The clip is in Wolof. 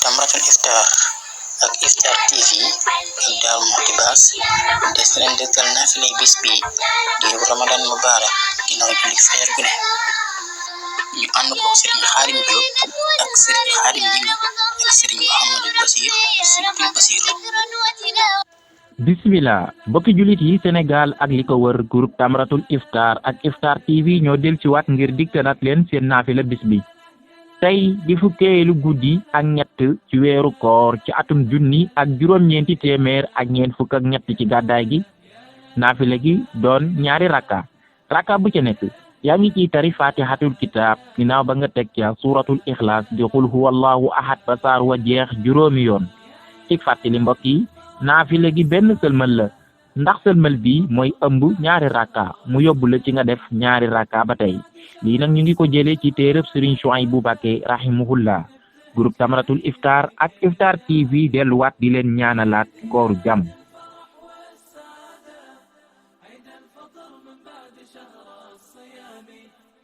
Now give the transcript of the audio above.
Tamratul Iftar ak Iftar TV ak Daaru Muxti Baas des na leen dëgtal naafilay bis bi di Ramadan Mubarak ginnaaw julli fajar gu ne ñu ànd ko Sëriñ Xaadim Diop ak Sëriñ Xaadim Jing ak Sëriñ Mouhamadou Basir Sëriñ Basir. bismillah mbokki julit yi Sénégal ak li ko wër groupe Tamratul Iftar ak Iftar TV ñoo del ci waat ngir diktanaat leen seen naafila bis bi tey di fukkeelu guddi ak ñett ci weeru koor ci atum junni ak juróom-ñeenti téeméer ak ñeent fukk ak ñett ci gàddaay gi naafila gi doon ñaari rakka bu ci nekk yaa ngi ciy tari fatihatul kitab ginnaaw ba nga teg ca suratul ixlaas di xul huwallahu ahad ba saar wa jeex juróomi yoon ci fàttali mbokk yi naafila gi benn sëlmal la ndax sëlmal bi mooy ëmb ñaari rakka mu yóbbu la ci nga def ñaari rakka ba tey lii nag ñu ngi ko jëlee ci téereb Serigne Chouaïbou Mbacké rahimahullah groupe Tamratul Iftar ak Iftar TV delluwaat di leen ñaanalaat kooru jàmm.